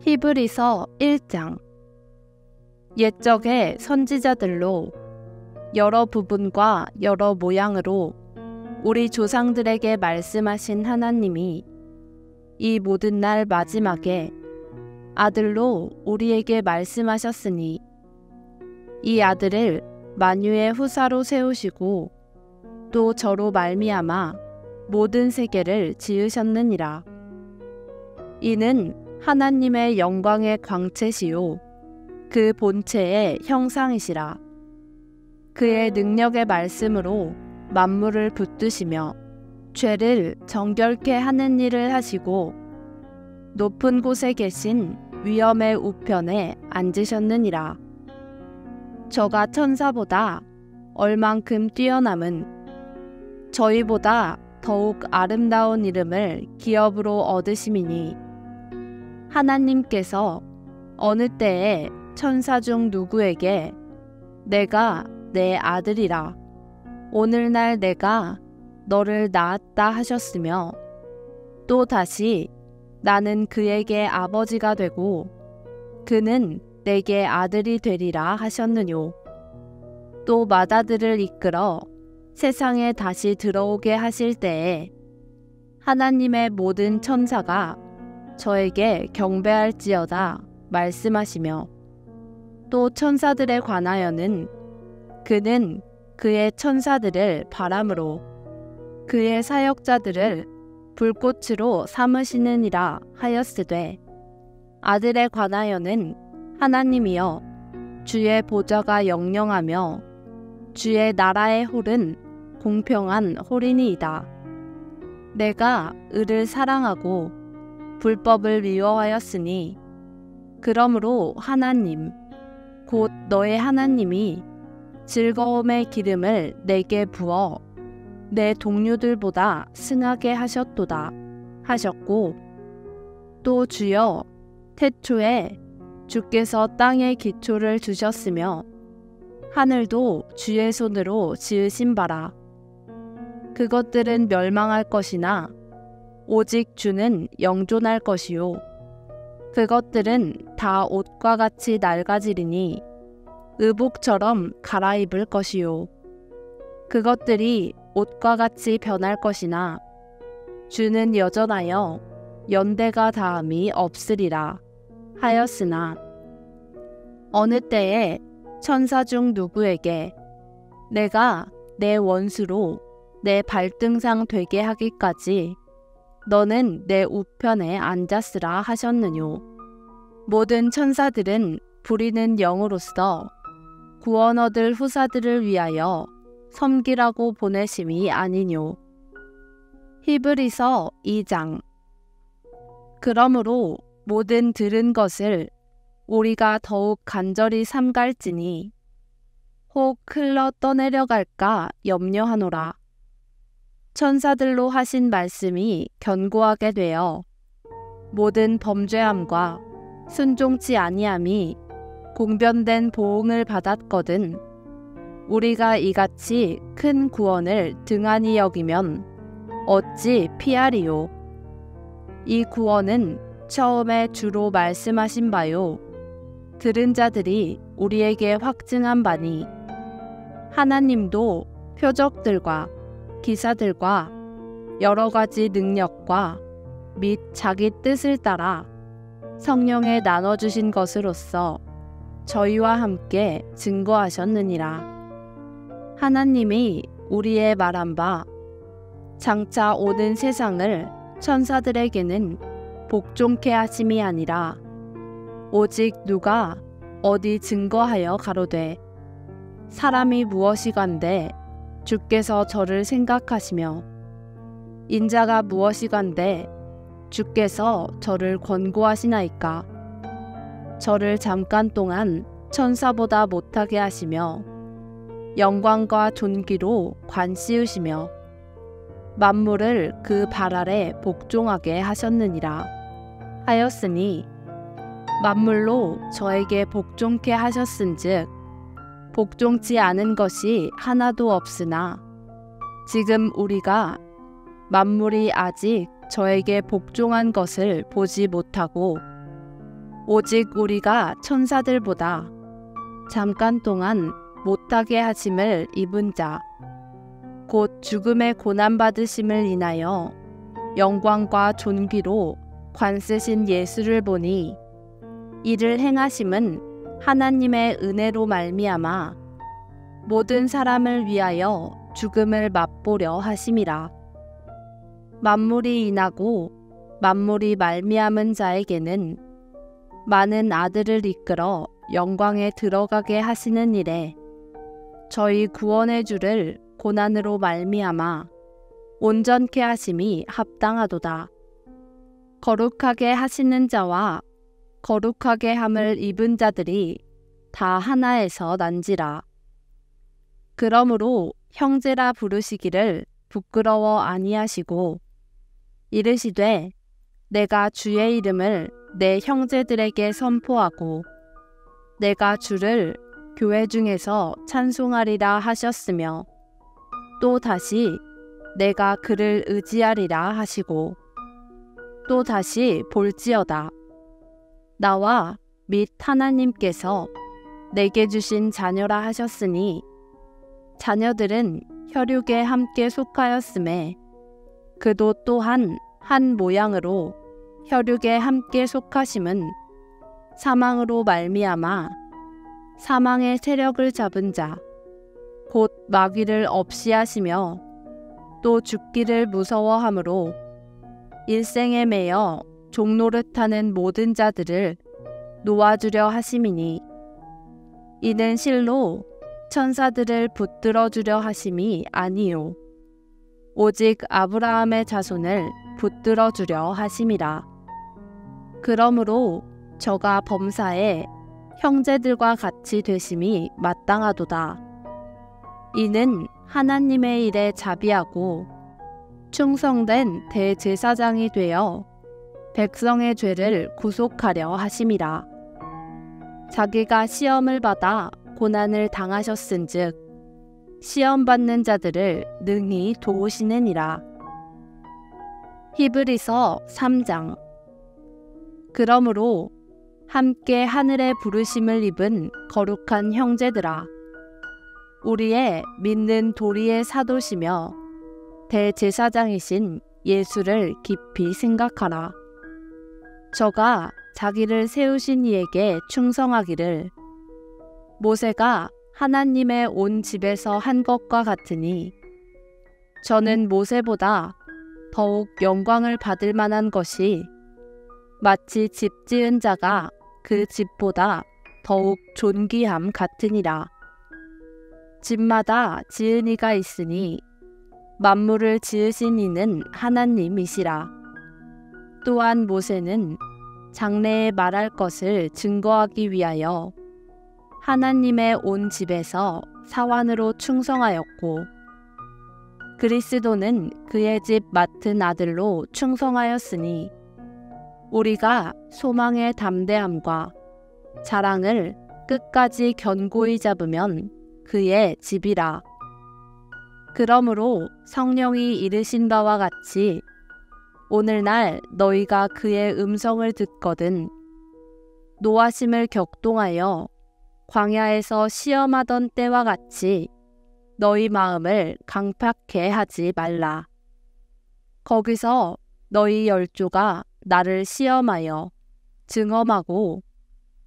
히브리서 1장. 옛적의 선지자들로 여러 부분과 여러 모양으로 우리 조상들에게 말씀하신 하나님이 이 모든 날 마지막에 아들로 우리에게 말씀하셨으니 이 아들을 만유의 후사로 세우시고 또 저로 말미암아 모든 세계를 지으셨느니라. 이는 하나님의 영광의 광채시요 그 본체의 형상이시라. 그의 능력의 말씀으로 만물을 붙드시며 죄를 정결케 하는 일을 하시고 높은 곳에 계신 위엄의 우편에 앉으셨느니라. 저가 천사보다 얼만큼 뛰어남은 저희보다 더욱 아름다운 이름을 기업으로 얻으심이니 하나님께서 어느 때에 천사 중 누구에게 내가 내 아들이라 오늘날 내가 너를 낳았다 하셨으며 또 다시 나는 그에게 아버지가 되고 그는 내게 아들이 되리라 하셨느뇨. 또 맏아들을 이끌어 세상에 다시 들어오게 하실 때에 하나님의 모든 천사가 저에게 경배할지어다 말씀하시며 또 천사들에 관하여는 그는 그의 천사들을 바람으로 그의 사역자들을 불꽃으로 삼으시느니라 하였으되 아들에 관하여는 하나님이여 주의 보좌가 영영하며 주의 나라의 홀은 공평한 홀이니이다. 내가 을을 사랑하고 불법을 미워하였으니 그러므로 하나님 곧 너의 하나님이 즐거움의 기름을 내게 부어 내 동료들보다 승하게 하셨도다 하셨고 또 주여 태초에 주께서 땅의 기초를 두셨으며 하늘도 주의 손으로 지으신 바라. 그것들은 멸망할 것이나 오직 주는 영존할 것이요 그것들은 다 옷과 같이 낡아지리니 의복처럼 갈아입을 것이요 그것들이 옷과 같이 변할 것이나 주는 여전하여 연대가 다함이 없으리라 하였으나 어느 때에 천사 중 누구에게 내가 내 원수로 내 발등상 되게 하기까지 너는 내 우편에 앉았으라 하셨느뇨. 모든 천사들은 부리는 영으로서 구원 얻을 후사들을 위하여 섬기라고 보내심이 아니뇨. 히브리서 2장. 그러므로 모든 들은 것을 우리가 더욱 간절히 삼갈지니 혹 흘러 떠내려갈까 염려하노라. 천사들로 하신 말씀이 견고하게 되어 모든 범죄함과 순종치 아니함이 공변된 보응을 받았거든 우리가 이같이 큰 구원을 등한히 여기면 어찌 피하리요. 이 구원은 처음에 주로 말씀하신 바요 들은 자들이 우리에게 확증한 바니 하나님도 표적들과 기사들과 여러 가지 능력과 및 자기 뜻을 따라 성령에 나눠주신 것으로서 저희와 함께 증거하셨느니라. 하나님이 우리의 말한 바 장차 오는 세상을 천사들에게는 복종케 하심이 아니라 오직 누가 어디 증거하여 가로되 사람이 무엇이간데 주께서 저를 생각하시며 인자가 무엇이간데 주께서 저를 권고하시나이까. 저를 잠깐 동안 천사보다 못하게 하시며 영광과 존귀로 관 씌우시며 만물을 그 발 아래 복종하게 하셨느니라 하였으니 만물로 저에게 복종케 하셨은즉 복종치 않은 것이 하나도 없으나 지금 우리가 만물이 아직 저에게 복종한 것을 보지 못하고 오직 우리가 천사들보다 잠깐 동안 못하게 하심을 입은 자, 곧 죽음의 고난받으심을 인하여 영광과 존귀로 관쓰신 예수를 보니 이를 행하심은 하나님의 은혜로 말미암아 모든 사람을 위하여 죽음을 맛보려 하심이라. 만물이 인하고 만물이 말미암은 자에게는 많은 아들을 이끌어 영광에 들어가게 하시는 일에 저희 구원의 주를 고난으로 말미암아 온전케 하심이 합당하도다. 거룩하게 하시는 자와 거룩하게 함을 입은 자들이 다 하나에서 난지라. 그러므로 형제라 부르시기를 부끄러워 아니하시고 이르시되 내가 주의 이름을 내 형제들에게 선포하고 내가 주를 교회 중에서 찬송하리라 하셨으며 또 다시 내가 그를 의지하리라 하시고 또 다시 볼지어다. 나와 및 하나님께서 내게 주신 자녀라 하셨으니 자녀들은 혈육에 함께 속하였음에 그도 또한 한 모양으로 혈육에 함께 속하심은 사망으로 말미암아 사망의 세력을 잡은 자 곧 마귀를 없이 하시며 또 죽기를 무서워함으로 일생에 매여 종노릇하는 모든 자들을 놓아주려 하심이니 이는 실로 천사들을 붙들어 주려 하심이 아니요 오직 아브라함의 자손을 붙들어 주려 하심이라. 그러므로 저가 범사에 형제들과 같이 되심이 마땅하도다. 이는 하나님의 일에 자비하고 충성된 대제사장이 되어 백성의 죄를 구속하려 하심이라. 자기가 시험을 받아 고난을 당하셨은즉 시험받는 자들을 능히 도우시느니라. 히브리서 3장. 그러므로 함께 하늘의 부르심을 입은 거룩한 형제들아, 우리의 믿는 도리의 사도시며 대제사장이신 예수를 깊이 생각하라. 저가 자기를 세우신 이에게 충성하기를 모세가 하나님의 온 집에서 한 것과 같으니 저는 모세보다 더욱 영광을 받을 만한 것이 마치 집 지은 자가 그 집보다 더욱 존귀함 같으니라. 집마다 지은 이가 있으니 만물을 지으신 이는 하나님이시라. 또한 모세는 장래에 말할 것을 증거하기 위하여 하나님의 온 집에서 사환으로 충성하였고 그리스도는 그의 집 맡은 아들로 충성하였으니 우리가 소망의 담대함과 자랑을 끝까지 견고히 잡으면 그의 집이라. 그러므로 성령이 이르신 바와 같이 오늘날 너희가 그의 음성을 듣거든 노하심을 격동하여 광야에서 시험하던 때와 같이 너희 마음을 강팍해 하지 말라. 거기서 너희 열조가 나를 시험하여 증험하고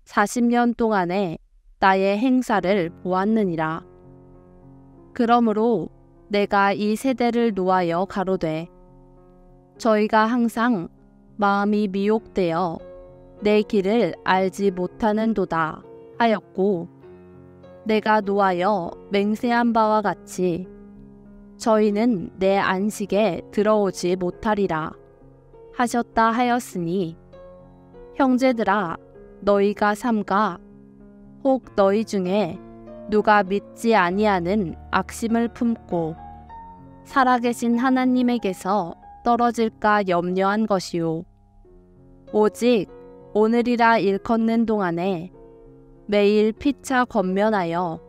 40년 동안에 나의 행사를 보았느니라. 그러므로 내가 이 세대를 노하여 가로되 저희가 항상 마음이 미혹되어 내 길을 알지 못하는도다 하였고 내가 노하여 맹세한 바와 같이 저희는 내 안식에 들어오지 못하리라 하셨다 하였으니 형제들아 너희가 삼가 혹 너희 중에 누가 믿지 아니하는 악심을 품고 살아계신 하나님에게서 떨어질까 염려한 것이요 오직 오늘이라 일컫는 동안에 매일 피차 권면하여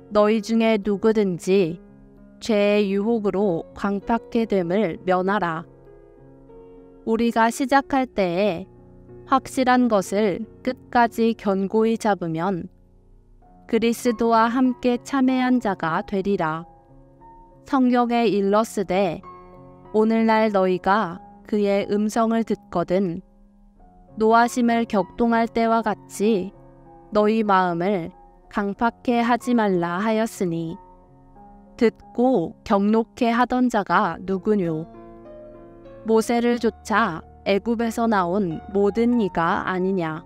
너희 중에 누구든지 죄의 유혹으로 광팍게 됨을 면하라. 우리가 시작할 때에 확실한 것을 끝까지 견고히 잡으면 그리스도와 함께 참회한 자가 되리라. 성경에 일렀으되 오늘날 너희가 그의 음성을 듣거든 노하심을 격동할 때와 같이 너희 마음을 강팍해 하지 말라 하였으니 듣고 격노케 하던 자가 누구뇨? 모세를 쫓아 애굽에서 나온 모든 이가 아니냐?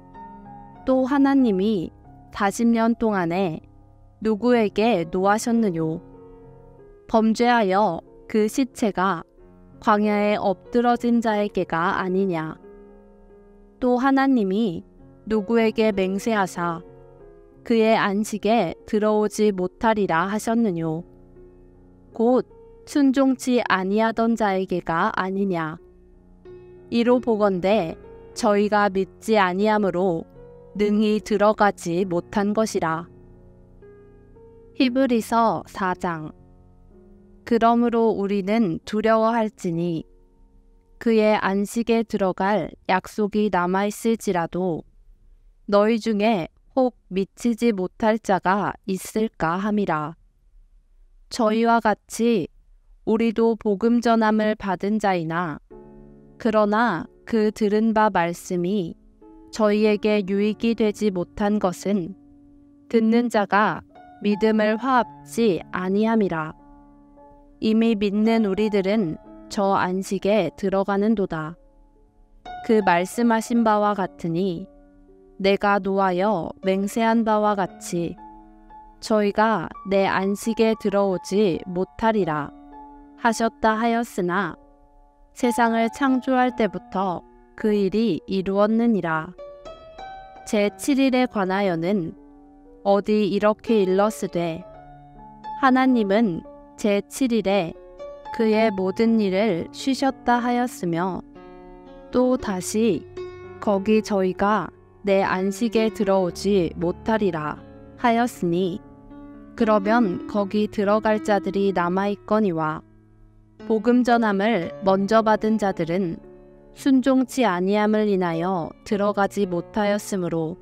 또 하나님이 40년 동안에 누구에게 노하셨느뇨? 범죄하여 그 시체가 광야에 엎드러진 자에게가 아니냐? 또 하나님이 누구에게 맹세하사 그의 안식에 들어오지 못하리라 하셨느뇨? 곧 순종치 아니하던 자에게가 아니냐? 이로 보건대 저희가 믿지 아니함으로 능히 들어가지 못한 것이라. 히브리서 4장. 그러므로 우리는 두려워할지니 그의 안식에 들어갈 약속이 남아있을지라도 너희 중에 혹 미치지 못할 자가 있을까 함이라. 저희와 같이 우리도 복음 전함을 받은 자이나 그러나 그 들은 바 말씀이 저희에게 유익이 되지 못한 것은 듣는 자가 믿음을 화합지 아니함이라. 이미 믿는 우리들은 저 안식에 들어가는도다. 그 말씀하신 바와 같으니 내가 노하여 맹세한 바와 같이 저희가 내 안식에 들어오지 못하리라 하셨다 하였으나 세상을 창조할 때부터 그 일이 이루었느니라. 제7일에 관하여는 어디 이렇게 일렀으되 하나님은 제7일에 그의 모든 일을 쉬셨다 하였으며 또 다시 거기 저희가 내 안식에 들어오지 못하리라 하였으니 그러면 거기 들어갈 자들이 남아있거니와 복음 전함을 먼저 받은 자들은 순종치 아니함을 인하여 들어가지 못하였으므로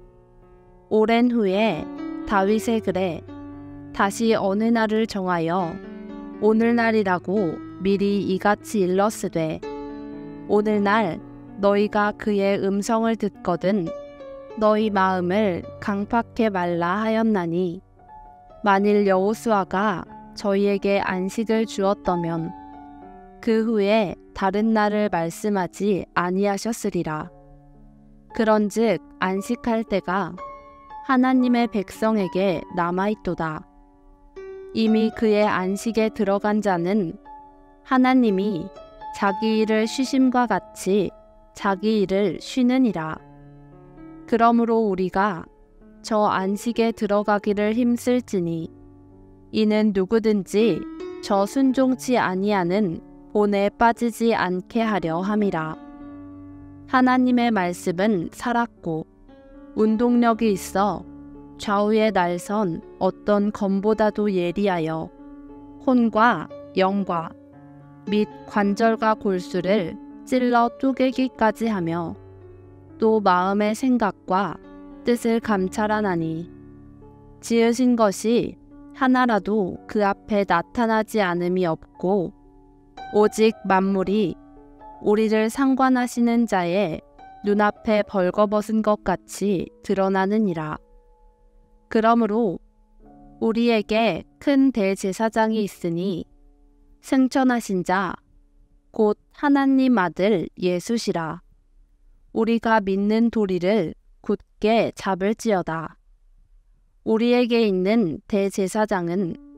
오랜 후에 다윗의 글에 다시 어느 날을 정하여 오늘날이라고 미리 이같이 일렀으되 오늘날 너희가 그의 음성을 듣거든 너희 마음을 강팍해 말라 하였나니 만일 여호수아가 저희에게 안식을 주었다면 그 후에 다른 날을 말씀하지 아니하셨으리라. 그런즉 안식할 때가 하나님의 백성에게 남아있도다. 이미 그의 안식에 들어간 자는 하나님이 자기 일을 쉬심과 같이 자기 일을 쉬느니라. 그러므로 우리가 저 안식에 들어가기를 힘쓸지니 이는 누구든지 저 순종치 아니하는 본에 빠지지 않게 하려 함이라. 하나님의 말씀은 살았고 운동력이 있어 좌우의 날선 어떤 검보다도 예리하여 혼과 영과 및 관절과 골수를 찔러 쪼개기까지 하며 또 마음의 생각과 뜻을 감찰하나니 지으신 것이 하나라도 그 앞에 나타나지 않음이 없고 오직 만물이 우리를 상관하시는 자의 눈앞에 벌거벗은 것 같이 드러나느니라. 그러므로 우리에게 큰 대제사장이 있으니 승천하신 자 곧 하나님 아들 예수시라. 우리가 믿는 도리를 굳게 잡을지어다. 우리에게 있는 대제사장은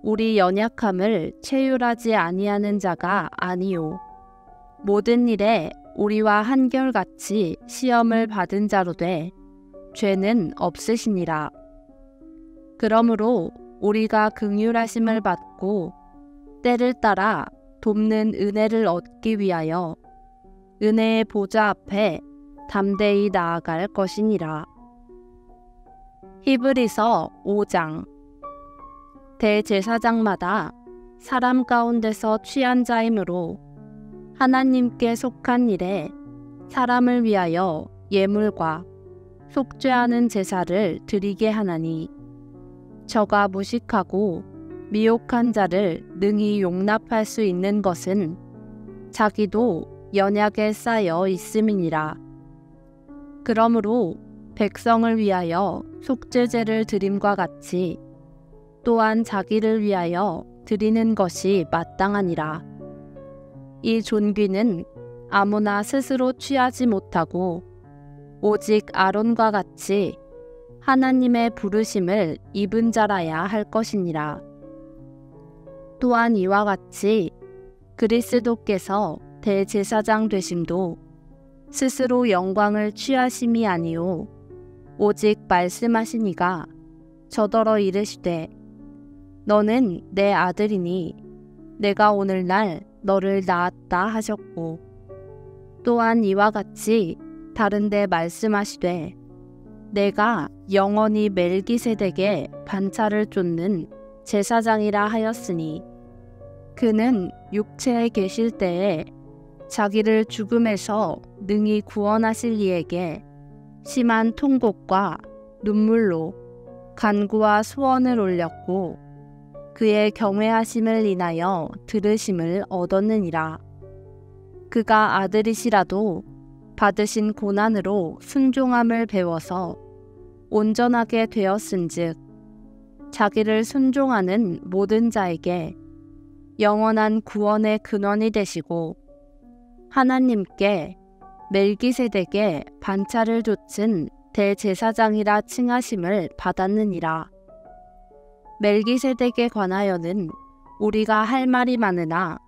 우리 연약함을 체휼하지 아니하는 자가 아니요 모든 일에 우리와 한결같이 시험을 받은 자로 돼 죄는 없으시니라. 그러므로 우리가 긍휼하심을 받고 때를 따라 돕는 은혜를 얻기 위하여 은혜의 보좌 앞에 담대히 나아갈 것이니라. 히브리서 5장. 대제사장마다 사람 가운데서 취한 자이므로 하나님께 속한 일에 사람을 위하여 예물과 속죄하는 제사를 드리게 하나니 저가 무식하고 미혹한 자를 능히 용납할 수 있는 것은 자기도 연약에 쌓여 있음이니라. 그러므로 백성을 위하여 속죄제를 드림과 같이 또한 자기를 위하여 드리는 것이 마땅하니라. 이 존귀는 아무나 스스로 취하지 못하고 오직 아론과 같이 하나님의 부르심을 입은 자라야 할 것이니라. 또한 이와 같이 그리스도께서 대제사장 되심도 스스로 영광을 취하심이 아니요 오직 말씀하시니가 저더러 이르시되 너는 내 아들이니 내가 오늘날 너를 낳았다 하셨고 또한 이와 같이 다른데 말씀하시되 내가 영원히 멜기세덱의 반차를 쫓는 제사장이라 하였으니 그는 육체에 계실 때에 자기를 죽음에서 능히 구원하실 이에게 심한 통곡과 눈물로 간구와 소원을 올렸고 그의 경외하심을 인하여 들으심을 얻었느니라. 그가 아들이시라도 받으신 고난으로 순종함을 배워서 온전하게 되었은즉 자기를 순종하는 모든 자에게 영원한 구원의 근원이 되시고 하나님께 멜기세덱의 반차를 좇은 대제사장이라 칭하심을 받았느니라. 멜기세덱에 관하여는 우리가 할 말이 많으나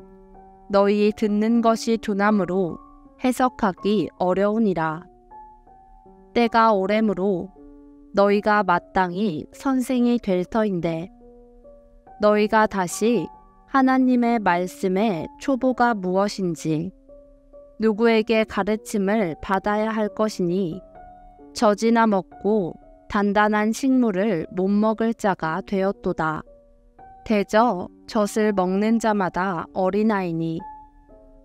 너희 듣는 것이 둔함으로 해석하기 어려우니라. 때가 오래므로 너희가 마땅히 선생이 될 터인데 너희가 다시 하나님의 말씀의 초보가 무엇인지 누구에게 가르침을 받아야 할 것이니 젖이나 먹고 단단한 식물을 못 먹을 자가 되었도다. 대저 젖을 먹는 자마다 어린아이니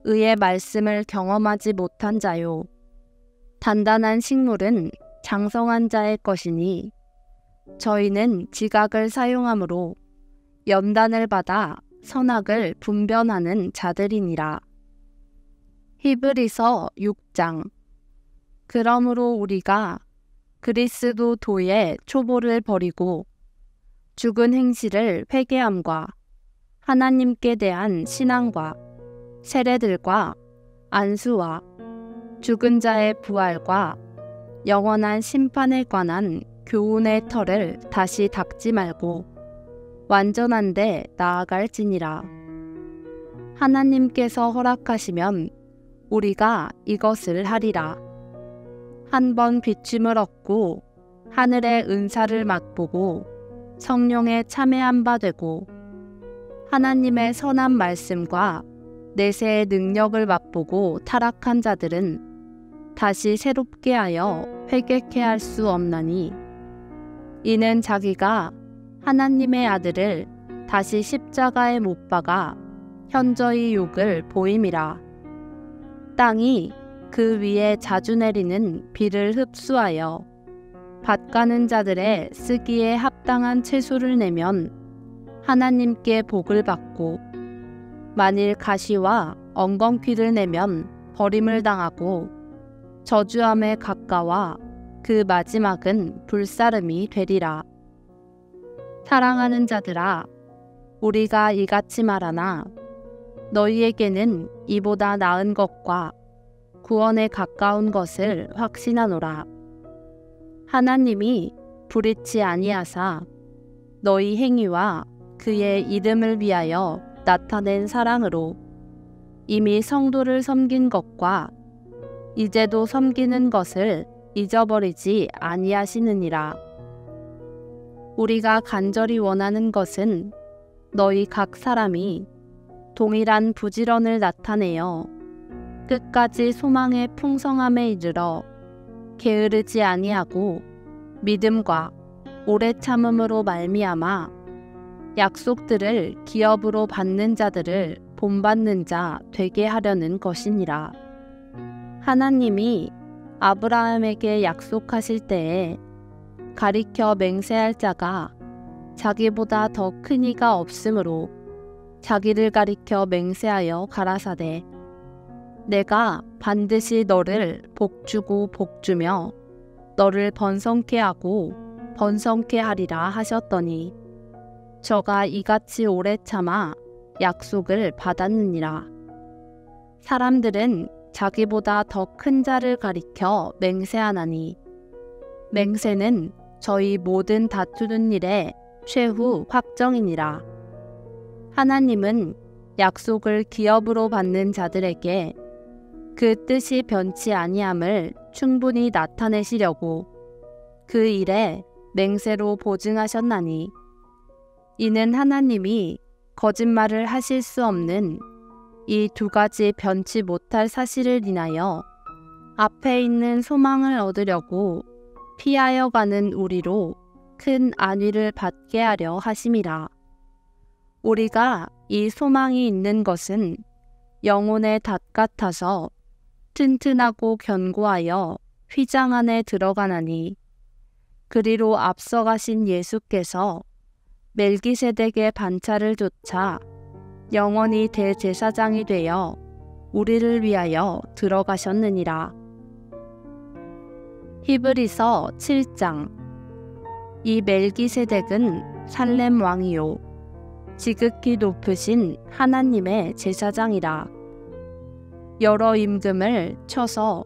의의 말씀을 경험하지 못한 자요. 단단한 식물은 장성한 자의 것이니 저희는 지각을 사용함으로 연단을 받아 선악을 분별하는 자들이니라. 히브리서 6장. 그러므로 우리가 그리스도 도의 초보를 버리고 죽은 행실을 회개함과 하나님께 대한 신앙과 세례들과 안수와 죽은 자의 부활과 영원한 심판에 관한 교훈의 털을 다시 닦지 말고 완전한 데 나아갈지니라. 하나님께서 허락하시면 우리가 이것을 하리라. 한 번 비춤을 얻고 하늘의 은사를 맛보고 성령에 참여한 바 되고 하나님의 선한 말씀과 내세의 능력을 맛보고 타락한 자들은 다시 새롭게 하여 회개케 할 수 없나니 이는 자기가 하나님의 아들을 다시 십자가에 못 박아 현저히 욕을 보임이라. 땅이 그 위에 자주 내리는 비를 흡수하여 밭 가는 자들의 쓰기에 합당한 채소를 내면 하나님께 복을 받고 만일 가시와 엉겅퀴를 내면 버림을 당하고 저주함에 가까워 그 마지막은 불사름이 되리라. 사랑하는 자들아, 우리가 이같이 말하나 너희에게는 이보다 나은 것과 구원에 가까운 것을 확신하노라. 하나님이 불의치 아니하사 너희 행위와 그의 이름을 위하여 나타낸 사랑으로 이미 성도를 섬긴 것과 이제도 섬기는 것을 잊어버리지 아니하시느니라. 우리가 간절히 원하는 것은 너희 각 사람이 동일한 부지런을 나타내어 끝까지 소망의 풍성함에 이르러 게으르지 아니하고 믿음과 오래 참음으로 말미암아 약속들을 기업으로 받는 자들을 본받는 자 되게 하려는 것이니라. 하나님이 아브라함에게 약속하실 때에 가리켜 맹세할 자가 자기보다 더 큰 이가 없으므로 자기를 가리켜 맹세하여 가라사대 내가 반드시 너를 복주고 복주며 너를 번성케 하고 번성케 하리라 하셨더니 저가 이같이 오래 참아 약속을 받았느니라. 사람들은 자기보다 더 큰 자를 가리켜 맹세하나니 맹세는 저희 모든 다투는 일의 최후 확정이니라. 하나님은 약속을 기업으로 받는 자들에게 그 뜻이 변치 아니함을 충분히 나타내시려고 그 일에 맹세로 보증하셨나니 이는 하나님이 거짓말을 하실 수 없는 이 두 가지 변치 못할 사실을 인하여 앞에 있는 소망을 얻으려고 피하여 가는 우리로 큰 안위를 받게 하려 하심이라. 우리가 이 소망이 있는 것은 영혼의 닷 같아서 튼튼하고 견고하여 휘장 안에 들어가나니 그리로 앞서가신 예수께서 멜기세덱의 반차를 좇아 영원히 대제사장이 되어 우리를 위하여 들어가셨느니라. 히브리서 7장. 이 멜기세덱은 살렘 왕이요 지극히 높으신 하나님의 제사장이라. 여러 임금을 쳐서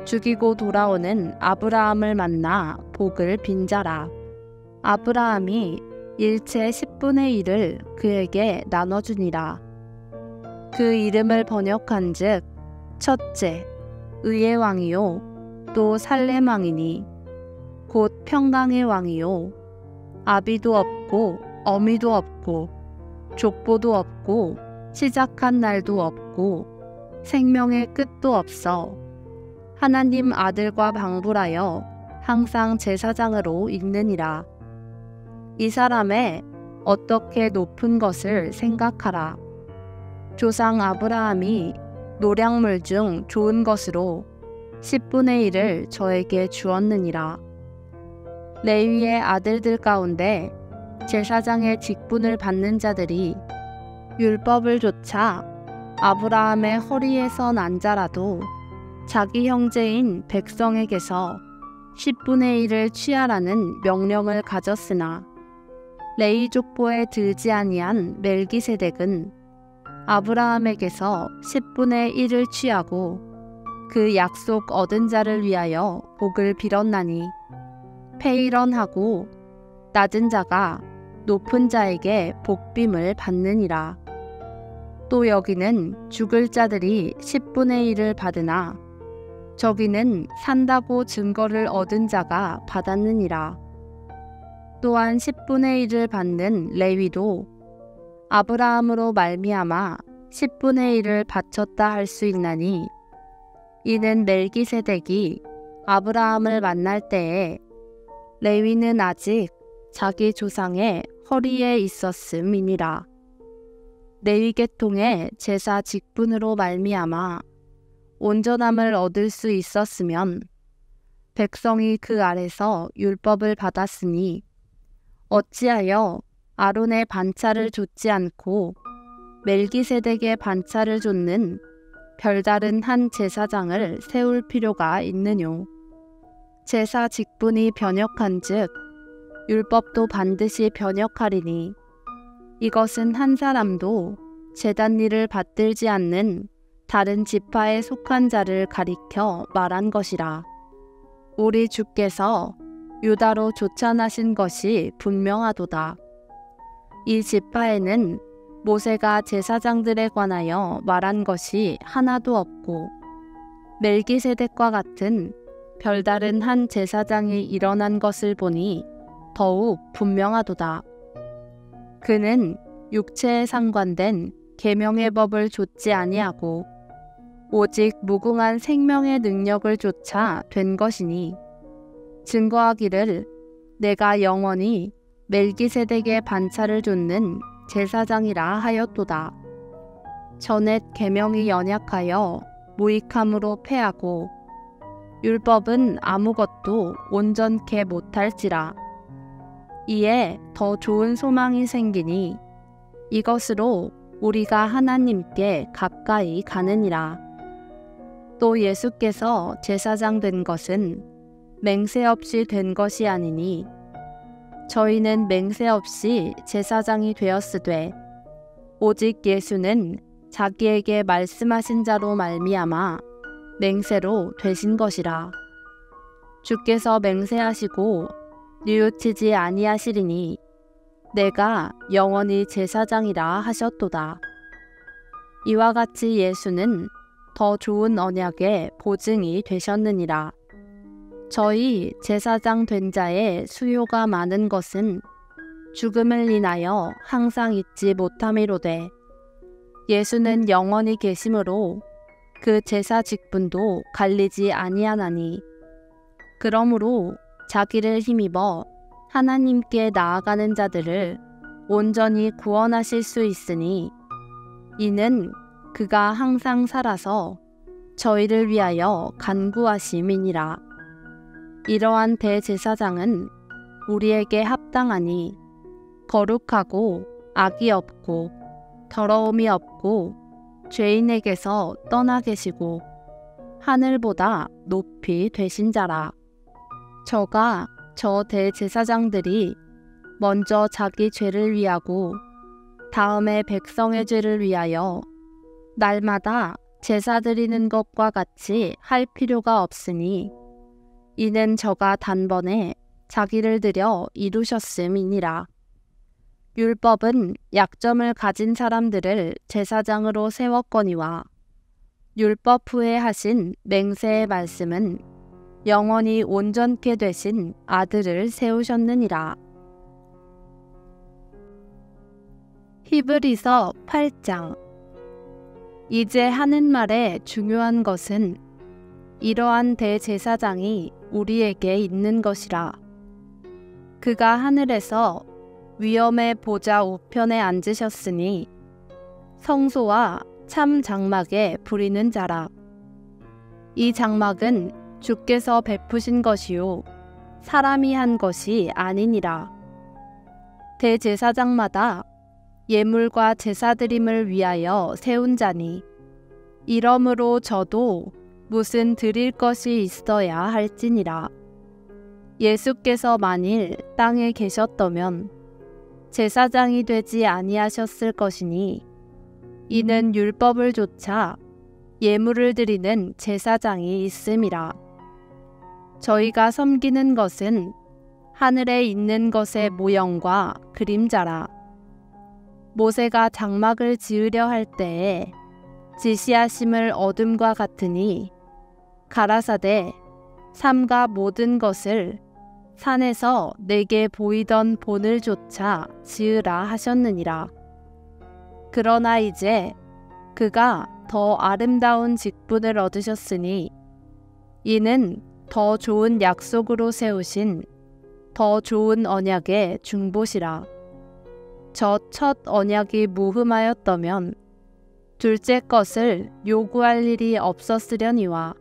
죽이고 돌아오는 아브라함을 만나 복을 빈 자라. 아브라함이 일체 10분의 1을 그에게 나눠주니라. 그 이름을 번역한 즉 첫째 의의 왕이요 또 살렘 왕이니 곧 평강의 왕이요 아비도 없고 어미도 없고 족보도 없고 시작한 날도 없고 생명의 끝도 없어 하나님 아들과 방불하여 항상 제사장으로 있느니라. 이 사람의 어떻게 높은 것을 생각하라. 조상 아브라함이 노량물 중 좋은 것으로 10분의 1을 저에게 주었느니라. 레위의 아들들 가운데 제사장의 직분을 받는 자들이 율법을 좇아 아브라함의 허리에서 난 자라도 자기 형제인 백성에게서 10분의 1을 취하라는 명령을 가졌으나 레위 족보에 들지 아니한 멜기세덱은 아브라함에게서 10분의 1을 취하고 그 약속 얻은 자를 위하여 복을 빌었나니 페이런하고 낮은 자가 높은 자에게 복빔을 받느니라. 또 여기는 죽을 자들이 10분의 1을 받으나 저기는 산다고 증거를 얻은 자가 받았느니라. 또한 10분의 1을 받는 레위도 아브라함으로 말미암아 10분의 1을 바쳤다 할 수 있나니 이는 멜기세덱이 아브라함을 만날 때에 레위는 아직 자기 조상의 허리에 있었음이니라. 레위 계통의 제사 직분으로 말미암아 온전함을 얻을 수 있었으면 백성이 그 아래서 율법을 받았으니 어찌하여 아론의 반차를 좇지 않고 멜기세덱의 반차를 좇는 별다른 한 제사장을 세울 필요가 있느뇨. 제사 직분이 변역한즉 율법도 반드시 변역하리니 이것은 한 사람도 제단 일을 받들지 않는 다른 지파에 속한 자를 가리켜 말한 것이라. 우리 주께서 유다로 쫓아나신 것이 분명하도다. 이 지파에는 모세가 제사장들에 관하여 말한 것이 하나도 없고 멜기세덱과 같은 별다른 한 제사장이 일어난 것을 보니 더욱 분명하도다. 그는 육체에 상관된 계명의 법을 좇지 아니하고 오직 무궁한 생명의 능력을 좇아 된 것이니 증거하기를 내가 영원히 멜기세덱의 반차를 좇는 제사장이라 하였도다. 전에 계명이 연약하여 무익함으로 패하고 율법은 아무것도 온전케 못할지라. 이에 더 좋은 소망이 생기니 이것으로 우리가 하나님께 가까이 가느니라. 또 예수께서 제사장 된 것은 맹세 없이 된 것이 아니니 저희는 맹세 없이 제사장이 되었으되 오직 예수는 자기에게 말씀하신 자로 말미암아 맹세로 되신 것이라. 주께서 맹세하시고 뉘우치지 아니하시리니 내가 영원히 제사장이라 하셨도다. 이와 같이 예수는 더 좋은 언약의 보증이 되셨느니라. 저희 제사장 된 자의 수요가 많은 것은 죽음을 인하여 항상 잊지 못함이로되 예수는 영원히 계심으로 그 제사 직분도 갈리지 아니하나니 그러므로 자기를 힘입어 하나님께 나아가는 자들을 온전히 구원하실 수 있으니 이는 그가 항상 살아서 저희를 위하여 간구하심이니라. 이러한 대제사장은 우리에게 합당하니 거룩하고 악이 없고 더러움이 없고 죄인에게서 떠나 계시고 하늘보다 높이 되신 자라. 저가 저 대제사장들이 먼저 자기 죄를 위하고 다음에 백성의 죄를 위하여 날마다 제사 드리는 것과 같이 할 필요가 없으니 이는 저가 단번에 자기를 들여 이루셨음이니라. 율법은 약점을 가진 사람들을 제사장으로 세웠거니와 율법 후에 하신 맹세의 말씀은 영원히 온전케 되신 아들을 세우셨느니라. 히브리서 8장. 이제 하는 말의 중요한 것은 이러한 대제사장이 우리에게 있는 것이라. 그가 하늘에서 위엄의 보좌 우편에 앉으셨으니 성소와 참 장막에 부리는 자라. 이 장막은 주께서 베푸신 것이요 사람이 한 것이 아니니라. 대제사장마다 예물과 제사드림을 위하여 세운 자니 이러므로 저도 무슨 드릴 것이 있어야 할지니라. 예수께서 만일 땅에 계셨더면 제사장이 되지 아니하셨을 것이니 이는 율법을 조차 예물을 드리는 제사장이 있음이라. 저희가 섬기는 것은 하늘에 있는 것의 모형과 그림자라. 모세가 장막을 지으려 할 때에 지시하심을 얻음과 같으니 가라사대 삼가 모든 것을 산에서 내게 보이던 본을조차 지으라 하셨느니라. 그러나 이제 그가 더 아름다운 직분을 얻으셨으니 이는 더 좋은 약속으로 세우신 더 좋은 언약의 중보시라. 저 첫 언약이 무흠하였더면 둘째 것을 요구할 일이 없었으려니와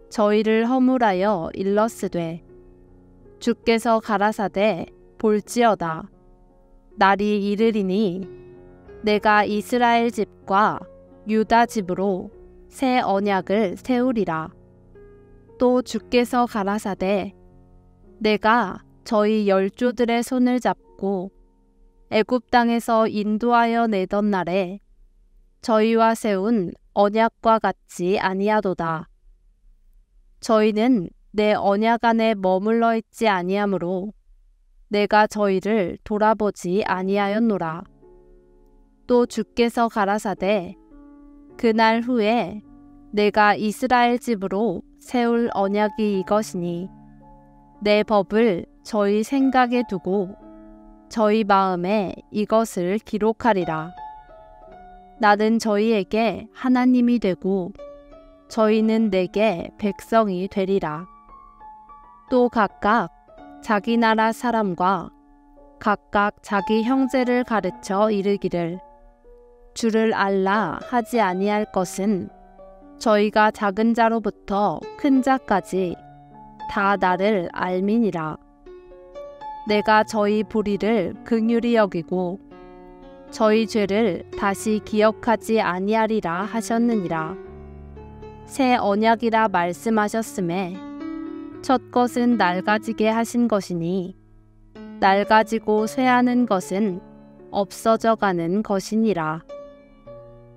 저희를 허물하여 일렀으되 주께서 가라사대 볼지어다 날이 이르리니 내가 이스라엘 집과 유다 집으로 새 언약을 세우리라. 또 주께서 가라사대 내가 저희 열조들의 손을 잡고 애굽 땅에서 인도하여 내던 날에 저희와 세운 언약과 같지 아니하도다. 저희는 내 언약 안에 머물러 있지 아니하므로 내가 저희를 돌아보지 아니하였노라. 또 주께서 가라사대 그날 후에 내가 이스라엘 집으로 세울 언약이 이것이니 내 법을 저희 생각에 두고 저희 마음에 이것을 기록하리라. 나는 저희에게 하나님이 되고 저희는 내게 백성이 되리라. 또 각각 자기 나라 사람과 각각 자기 형제를 가르쳐 이르기를 주를 알라 하지 아니할 것은 저희가 작은 자로부터 큰 자까지 다 나를 알미니라. 내가 저희 불의를 긍휼히 여기고 저희 죄를 다시 기억하지 아니하리라 하셨느니라. 새 언약이라 말씀하셨음에 첫 것은 낡아지게 하신 것이니 낡아지고 쇠하는 것은 없어져 가는 것이니라.